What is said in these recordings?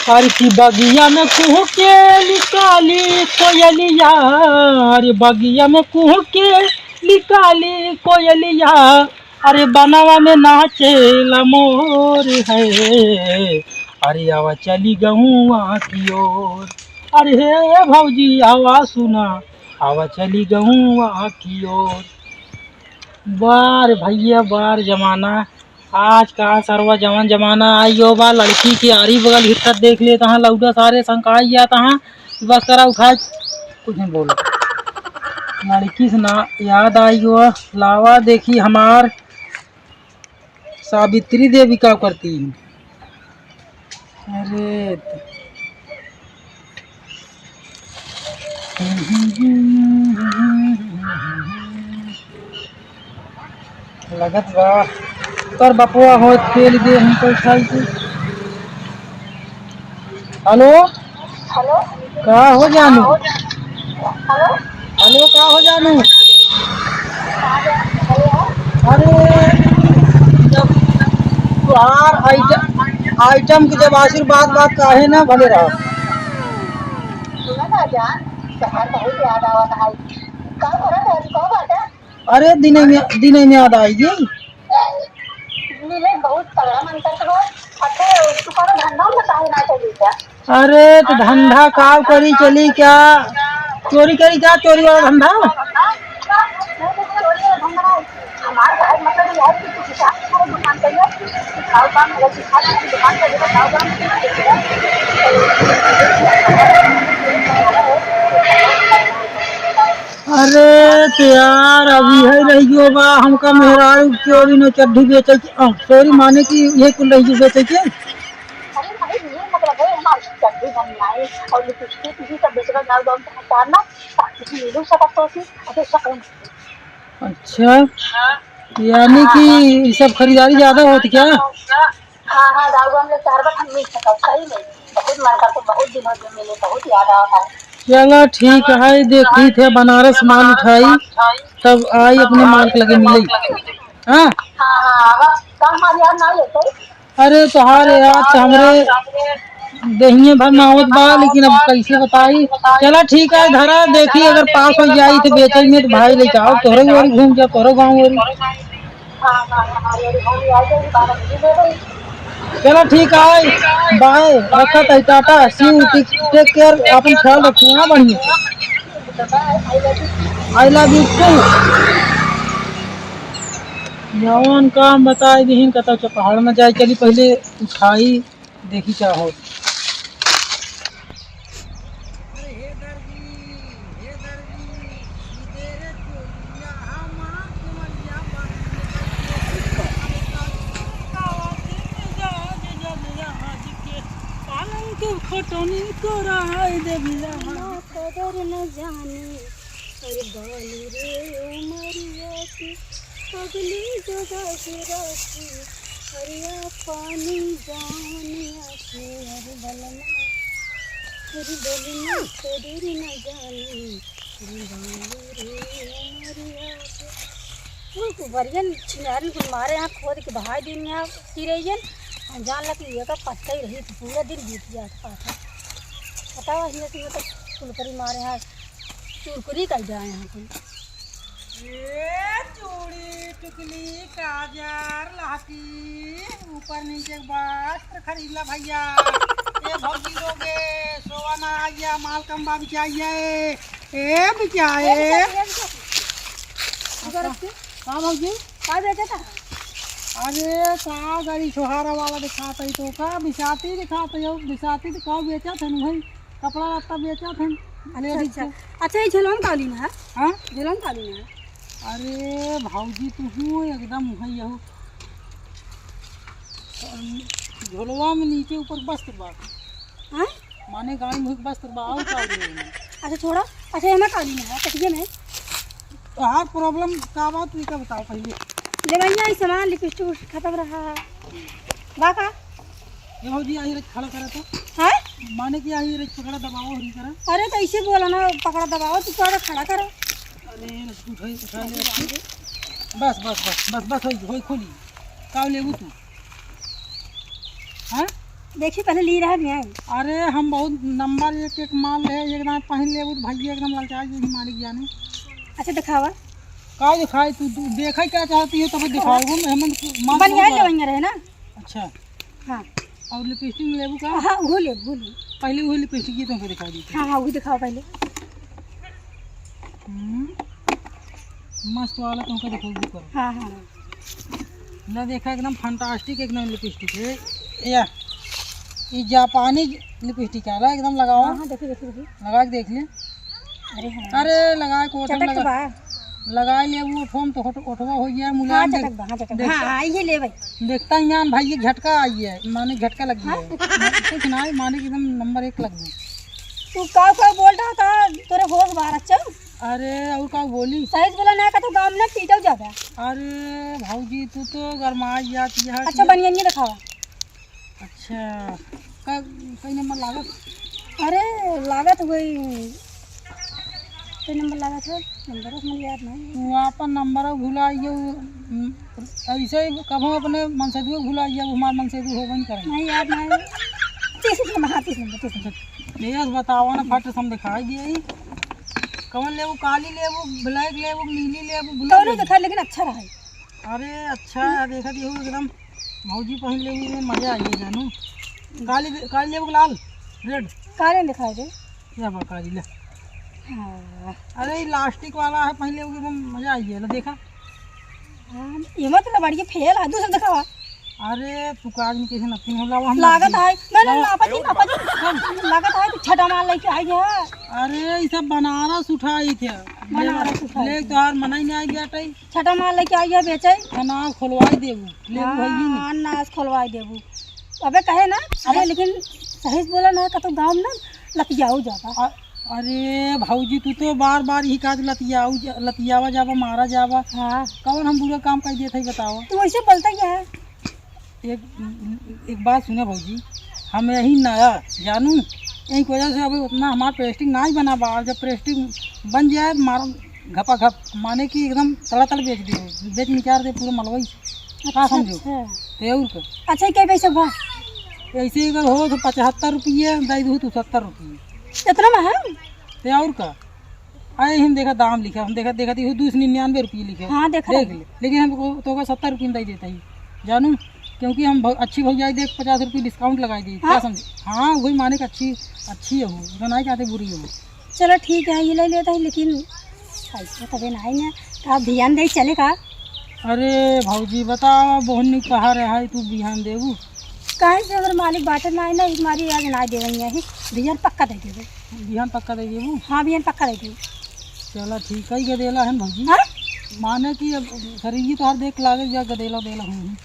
अरे की बगिया में कुह के निकाली कोयलिया, अरे बगिया में कुह के निकाली कोयलिया, अरे बनवा में नाचे मोर है, अरे आवा चली गहुआ की ओर। अरे हे भौजी आवा सुना, आवा चली गहुआ की ओर। बार भैया बार जमाना, आज का सरवा जवान जमाना आइयो बा। लड़की की आरी बगल हिस्सा देख ले तहाँ लौटा सारे संकाई या तहाँ बस करा उठा कुछ नहीं बोलो। लड़की से ना याद आइयो, लावा देखी हमार सावित्री देवी का करती है। अरे लगत बा कर बपुआ हो खेल दे हमको खाई के। हेलो हेलो का हो जानू? हेलो हेलो का हो जानू? अरे जब तुहार आइटम के जब आशीर्वाद बात काहे ना भले रहा। सुना ना जान, तहार बहुत याद आवत है। का करत है? कब बाटे? अरे दिने में याद आएगी। मिले बहुत तगड़ा मन करत हो। अच्छा तू करो धंधा में काहे ना चली क्या? अरे तो धंधा का करी चली क्या? चोरी करी क्या? चोरी वाला धंधा? नहीं तो चोरी वाला धंधा नहीं। हमार भाई मतलब ये है कि तू हिसाब से दुकान करिए। खाओ काम अगर सिखा के दुकान कर देगा खाओ काम करिए। अरे तो यार अभी है रहियो बा हमका मेहरारू चोरी न चड्ढी बेचे के चोरी माने की ये कुल रही बेचे के। अरे नहीं ये मतलब है हमारे चड्डी बनवाए और लिपस्टिक भी सब बेचकर गाँव गाँव से हटाना ताकि मिलू सकता हो कि अबे सकूं। अच्छा यानी कि ये सब खरीदारी ज्यादा होती क्या? हाँ हाँ गाँव गाँव में 4 बार हम मिल सकते सही में। बहुत मन करते बहुत दिनों से मिले बहुत याद आता है। चलो ठीक है देखी थे बनारस माल उठाई तब आई अपने माल के लगे मिली। हाँ हाँ हाँ कम हमारे याद ना लेते। अरे तोहार याद तो हमरे दहिए भर में आवत बा लेकिन अब कैसे बताई। चला ठीक है धरा देखी अगर पास हो जाई तो बेचे में तो भाई लेके आओ तोहरे ओरी घूम जा तोहरे गाँव ओरी। हाँ हाँ हमारी वाली होली आ जाएगी 12 बजे दे रही। चलो ठीक है बाय रखा था tata see you take care अपन ख्याल रखो हाँ बढ़िया से। I love you. I love you too. जवान काम बताए दीन कत पहाड़ में जाए चली पहले उठाई देखी क्या हो। खटनी को रहाई दे बिला कदर न जाने अरे बाली रे उमरिया की पगली जगह से राखी हरिया पानी जानिया से हरि बलना हरि बलना कदर न जाने अरे बाली रे उमरिया की वो बरियन छिनारी को मारे यहाँ खोद के बहाई दिन यहाँ सिरैयन जान लगी ये का पत्ता ही रही पूरा दिन बीत गया था बताओ हिया कि तो फुलकरी मारे यहाँ चुरकुरी कर जाए यहाँ कोई ये चूड़ी टिकली काजर लाठी ऊपर नीचे वस्त्र खरीद ला भैया। ये भौजी लोगे सोना आइया माल कम्बा बिचाइए ए बिचाए हाँ भौजी का बेचा था। अरे का गाड़ी छोहारा वाला दिखाता ही तो का बिसाती दिखाता हो बिसाती दिखाओ बेचा थे भाई कपड़ा लत्ता बेचा थे। अच्छा अच्छा ये झेलम कालीन है। हाँ झेलम कालीन है। अरे भाऊजी तू एकदम है यहो झोलवा में नीचे ऊपर वस्त्र बा हाँ माने गाड़ी में वस्त्र बा और का अच्छा छोड़ा अच्छा ये कालीन है कटिए में हाँ प्रॉब्लम का बात तू का बताओ पहले ले भैया सामान लिपस्टिक खत्म रहा बाका ये भौजी आई रख खड़ा करा तो है माने कि आई रख पकड़ा दबाओ हरी करा। अरे तो ऐसे बोला ना पकड़ा दबाओ तू थोड़ा खड़ा करो। अरे उठा ले बस बस बस बस बस होई खोली का लेबू तू हाँ देखी पहले ली रहा भैया। अरे हम बहुत नंबर एक एक माल है एकदम पहन ले भाई एकदम ललचा जी मालिक जाने। अच्छा दिखावा। का दिखाई तू देखा क्या चाहती है तब दिखाऊंगा मैं बढ़िया ले रहे ना। अच्छा हाँ और लिपस्टिक लेबू का? हाँ वो ले पहले वही लिपस्टिक की तुमको दिखा दी। हाँ हाँ वो दिखाओ पहले। मस्त वाला तुमको दिखाऊंगी करो। हाँ हाँ ना देखा एकदम फंटास्टिक एकदम लिपस्टिक है या ये जापानी लिपस्टिक आ रहा है एकदम लगाओ। हाँ देखो देखो लगा के देख ले। अरे हाँ अरे लगा के ओठम चटक लगा लगा ले वो ओठम तो ओठवा हो गया मुलायम। हाँ ये ले भाई। देखता ही यान भाई ये झटका आई है माने झटका लग गया है। कुछ ना माने एकदम नंबर 1 लग गई। तू का बोल रहा था तेरे होश बाहर। अच्छा अरे और का बोली सही बोला ना का तो गांव में पीटो जाता। अरे भाऊजी तू तो गरमा जाती है। अच्छा बढ़िया नहीं दिखावा। अच्छा का कई नंबर लागत? अरे लागत वही कोई नंबर लगा था। नंबर मुझे याद नहीं। वहाँ पर नंबर भुलाइए ऐसे ही कभी अपने मनसेदू भुलाइए हमारे मनसेदू हो नहीं करें। नहीं याद नहीं। 30 नंबर। हाँ 30 नंबर। प्लीज बताओ ना फट से हम दिखाई दिए कौन लेबू काली लेबू ब्लैक लेबू नीली लेबू दोनों दिखा लेकिन अच्छा रहा। अरे अच्छा है देखा दी एकदम भौजी पहन लेबू में मजा आई जानू। काली काली लेबू लाल रेड काले दिखाई दे। या काली ले। हाँ अरे इलास्टिक वाला है पहले एकदम मजा आई है देखा। हाँ ये मत बढ़िया फेल है। दूसरा दिखावा। अरे तू काज में कैसे नथी होला हम लागत है मैंने नापा जी लागत है तो छठा माल लेके आई है। अरे ये सब बनारस उठाई थे बनारस उठाई ले तोहार मना ही नहीं आई गया टई छठा माल लेके आई है बेचे। नाव खोलवाई देबू ले भई हाँ नाश खोलवाई देबू। अबे कहे ना। अरे लेकिन सही बोला ना का तो गाँव में लतियाऊ जाता। अरे भाऊजी तू तो बार बार ही काज लतियावा जावा मारा जावा। हाँ कौन हम बुरा काम कर दिए थे बताओ। तू ऐसे बोलता ही है। एक बात सुने भाऊजी हम यही नया जानू यही की वजह से अभी उतना हमारा प्रेस्टिंग ना ही बना बा। जब प्रेस्टिंग बन जाए मारो घपा घप माने कि एकदम तला तल बेच दियो बेच निकाल दे पूरा मलवई। क्या समझो तो अच्छा क्या पैसा हुआ? ऐसे अगर हो तो 75 रुपये दे दू तो 70 रुपये इतना महंगा ते और का। अरे हम देखा दाम लिखा हम देखा थी 299 रुपये लिखे। हाँ देख ले लेकिन हमको तो 70 रुपये दे देता ही जानू क्योंकि हम अच्छी भौजाई देख 50 रुपये डिस्काउंट लगाई दी। क्या समझे? हाँ वही माने का अच्छी है वो जो नहीं चाहते बुरी है वो। चलो ठीक है ये ले लेता है लेकिन पैसा कभी ना ना तो आप ध्यान दे चलेगा। अरे भाऊजी बताओ बहन ने कहा रहा है तू ध्यान देबू कहीं से अगर मालिक बाटे ना ना हमारी आज ना दे रही है ध्यान पक्का दे देवे। ध्यान पक्का दे देबू? हाँ ध्यान पक्का दे देवे। चलो ठीक है गदेला है भाऊजी। हाँ माने कि अब शरीर तो हर देख लागे जा गदेला हूँ।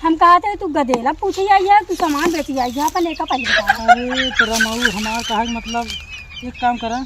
हम कहा थे तू गदेला पूछे आई है तू सामान बेची आई है अपन लेकर पहले। अरे तेरा मऊ हमारा कहा मतलब एक काम करा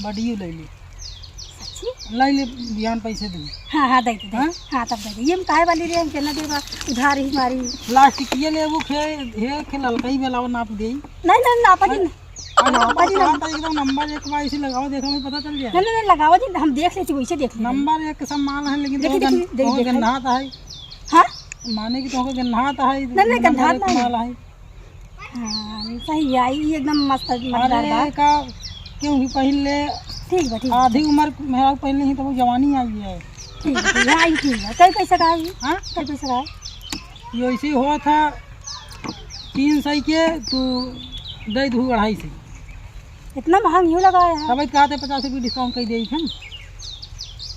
बडियो ले ले ध्यान पैसे दूँ। हाँ हाँ दे दे। हाँ तब दे दे ये हम काहे वाली रे हम केना देबा उधार ही हमारी। प्लास्टिक ये लेबू खे ललकई बेलाव नाप दे। नहीं नहीं नापा जी एकदम नंबर 1 बार इसे लगाओ देखो में पता चल जाए। नहीं नहीं लगाओ जी हम देख लेते वैसे देख लेते। नंबर 1 सब माल है लेकिन तो गन्नात है। हाँ माने कि तो गन्नात है। नहीं गन्नात माल है। हाँ सही है ये एकदम मस्त मजेदार बात का क्यों पहले ठीक है ठीक है। आधी उम्र मेरा पहले ही तो वो जवानी आई है। ठीक है आई ठीक है। कई पैसा का है? हाँ कई पैसा का है? ये ऐसे हुआ था 300 के तू दे दू 250। इतना महंगा क्यों लगाया है? सब कहते 50 रुपये डिस्काउंट कर दे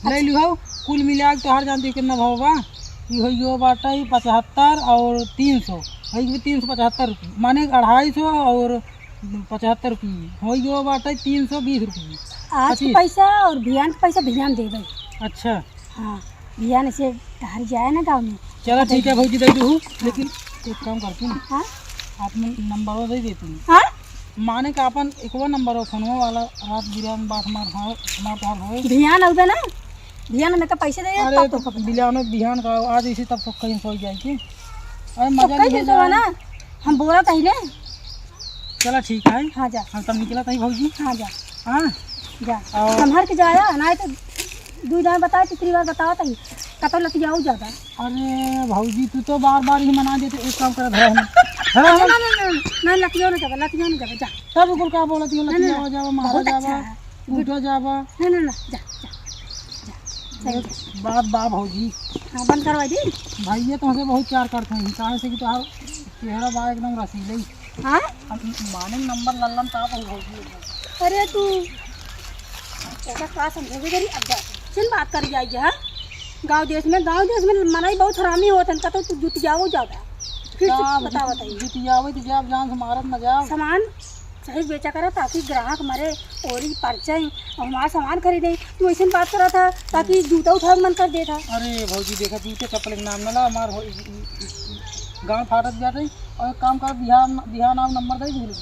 ले लियो कुल मिला के तोहार जानती कितना भाव बा। ये हो बाटा 75 और 300 है 375 रुपये माने 250 और 75 रुपये हो बाटा 320 रुपये। आज का पैसा और भियान का पैसा भियान दे दे। अच्छा हाँ भियान से बाहर जाए ना गाँव में। चलो ठीक है भौजी दे दूँ लेकिन एक काम करती हूँ। हाँ आप नंबर दे देती हूँ। हाँ माने का अपन एक नंबर हो फोन वाला रात बिरान बात हमार भियान हो ना भियान में का पैसे दे। अरे तो बिलानो बिहान का आज इसी तब तो कहीं सो जाएगी। अरे मजा नहीं तो ना हम बोला था ना। चलो ठीक है। हाँ जा हम तब निकला था भौजी। हाँ जा हाँ जा संभर के जाया ना तो 2 दिन बताया तीसरी बार बतावा था कतो लग जाओ ज़्यादा। अरे भौजी तू तो बार बार ही मना देते एक काम कर हाँ ना ना ना ना लतियो ना जाबा जा तब कुल का बोलत हो नहीं, लतिया जावा मारा बहुत अच्छा जावा है। उठो जावा ना ना ना जा जा सही है। बात बा भौजी हाँ बंद करवा दी। भाई ये तुमसे बहुत प्यार करते हैं काहे से कि तो चेहरा बा एकदम रसीले हाँ माने नंबर लल्लम ताप हो भौजी अरे तू ऐसा का समझोगे तेरी अब चिन बात कर जाइए। हाँ गांव देश में मनाई बहुत हरामी होता है तो तू जुट जाओ जाता फिर से बता बताइए। जितियावे तो जाब जान से मारत न जाओ सामान सही बेचा करा ताकि ग्राहक मरे और ही परचय और हमारा सामान खरीदे। तू ऐसे बात करा था ताकि जूता उठा मन कर दे था। अरे भौजी देखा जूते चप्पल के नाम न ला हमार गाँव फाटत जा रही और एक काम कर बिहार नाम नंबर दे भूल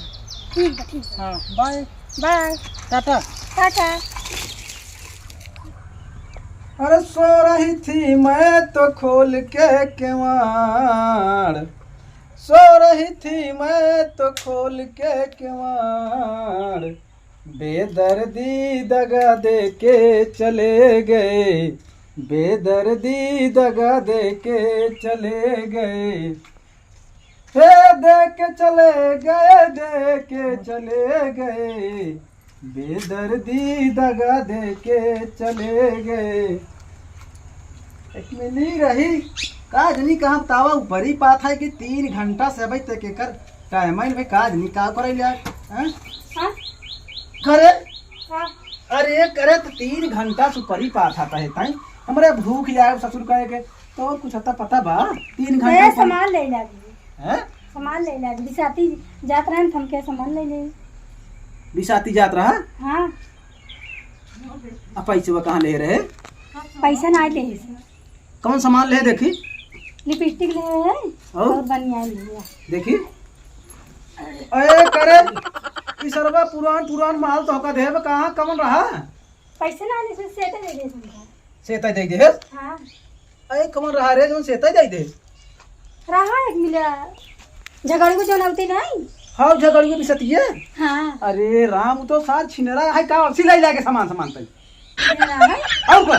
ठीक है हाँ बाय बाय टाटा टाटा। अरे सो रही थी मैं तो खोल के केवाड़, सो रही थी मैं तो खोल के केवाड़, बेदर्दी दगा दे के चले गए, बेदर्दी दगा दे के चले गए, हे दे के चले गए, दे के चले गए, बेदर्दी दगा दे के चले गए। एक मिली रही काजनी कहाँ तावा ऊपर ही पात है कि 3 घंटा से अभी तक कर टाइम है भाई काजनी का करे लिया हैं? हाँ करे हाँ अरे करे तो 3 घंटा से ऊपर ही पात आता है ताई हमारे भूख लिया ससुर कहे के तो कुछ आता पता बा 3 मैं घंटा सामान ले लगी हैं सामान ले लगी बिसाती जात रहे हम के सामान ले ले। बिसाती जात रहा हाँ अब पैसे वो कहाँ ले रहे पैसा ना ले कौन सामान ले देखी लिपस्टिक ले है और बनिया लिया देखी अरे करे ई सरवा पुरान माल तो का देब कहाँ कमन रहा पैसा ना ले से सेट दे दे समझा। सेता दे दे हाँ अरे कमन रहा रे जोन सेता दे दे रहा एक मिला झगड़ को जो नवती नहीं। हाँ झगड़िए बिसतिए हाँ अरे राम तो सार छिनरा है का सिलाई लाके सामान तई रहा है और का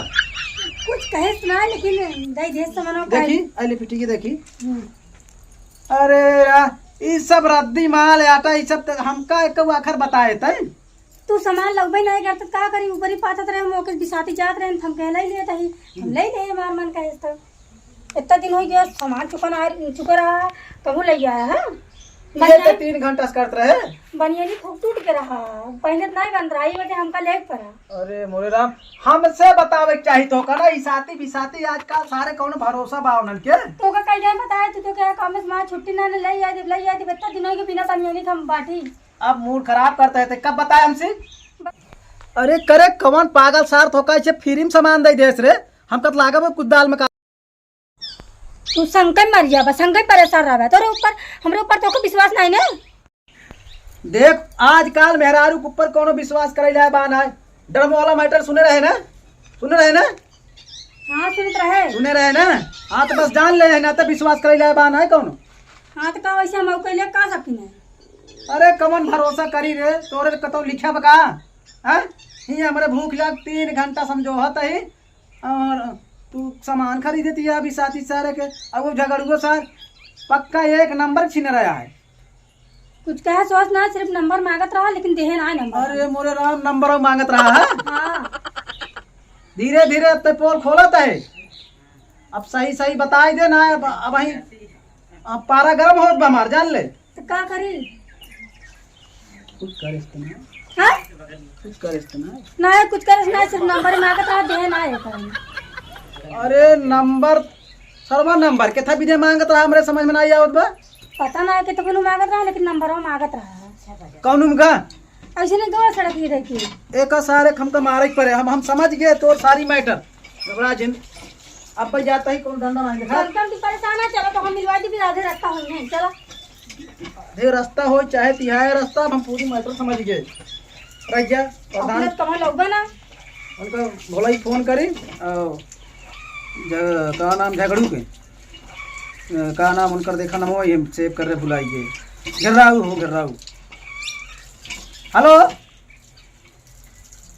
कुछ कहे सुना लेकिन दई दे सामान देखी अले पिटी की देखी अरे ई सब रद्दी माल आटा ई सब हमका एक आखर बताए तई तू सामान लगबे नहीं करत का करी ऊपर ही पातत रहे मौके बिसाती जात रहे हम कह ले लिए तही हम ले ले हमार मन कहे तो इतना दिन हो गया सामान चुका रहा कहूँ ले आया है ये तो 3 घंटा से करत रहे बनियानी खूब टूट के रहा पहले तो नहीं बन रहा ये वजह हमका लेग पड़ा। अरे मोरे राम हमसे बतावे के चाहिए तो कना ई साथी बिसाती आजकल सारे कौन भरोसा बावनन के तो का कई टाइम बताया तू तो क्या काम में मां छुट्टी ना ले आई बत्ता दिनों के बिना बनियानी हम बाटी अब मूड खराब करते थे कब बताए हमसे अरे करे कौन पागल सार थोका इसे फ्री में सामान दे देस रे हम कत लागब कुछ दाल में तू संकट मर जा संकट परेशान रहा तोरे ऊपर हमरे ऊपर तो को विश्वास नहीं ना। देख आजकल मेहरारू के ऊपर कोनो विश्वास करे जाए बान है ड्रम वाला मैटर सुने रहे ना हाँ सुनते रहे ना हाँ तो बस जान ले ना तो विश्वास करे जाए बान है कौन हाँ तो का वैसे हम के लिए का सकती है। अरे कमन भरोसा करी रे तोरे कतो लिखा बका हैं ही हमरे भूख लग 3 घंटा समझो हत ही और तू सामान खरीदती है अभी साथी सारे के अब वो झगड़ुओ सार पक्का 1 नंबर छीन रहा है कुछ कहे सोच ना सिर्फ नंबर मांगत रहा लेकिन देहे ना नंबर। अरे मोरे राम नंबर मांगत रहा है हाँ धीरे धीरे अब तो पोल खोलत है अब सही बताई दे ना अब वही अब पारा गर्म होत बा मार जान ले तो का करी कुछ कर इस्तेमाल हाँ कुछ कर इस्तेमाल ना कुछ करे ना सिर्फ नंबर मांगत रहा देहे ना है करी। अरे नंबर सर्वा नंबर के था भी मांगत रहा हमरे समझ में नहीं आवत बा पता ना कि तो कोनो मांगत रहा लेकिन नंबर मांगत रहा कौन का ऐसे नहीं दो सड़क ही देखी एक सारे हम तो मारे पड़े हम समझ गए तो सारी मैटर घबरा जिन अब भाई जाता ही कौन धंधा नहीं देखा कम परेशान है चलो तो हम मिलवा दी भी आधे रास्ता हो नहीं चलो ये रास्ता हो चाहे तिहाई रास्ता हम पूरी मैटर समझ गए रैया प्रधान अपने कहाँ लोग ना उनका भोला ही फोन करी का नाम झगड़ू के का नाम उनकर देखा नाम वही हम सेव कर रहे बुलाइए गिर्राऊ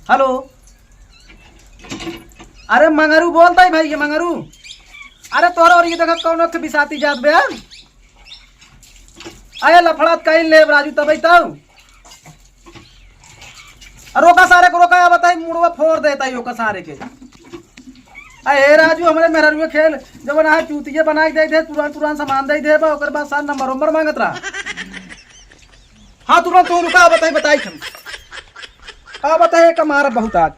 हेलो अरे मंगरू बोलता है भाई ये मंगरू अरे तोरा और ये देखा कौन बिसाती जात बे आए लफड़ात कहीं ले राजू तब तब रोका सारे को रोका बताई मुड़वा फोड़ देता ही होका सारे के। अरे राजू हमारे मेहरुए खेल जब ना चूतिये बना के दे दे तुरंत तुरंत सामान दे दे ओकर बाद साथ नंबर नंबर मांगत रहा। हाँ तुरंत तो रुका बताई बताई हम का बताए कमार बहुत आज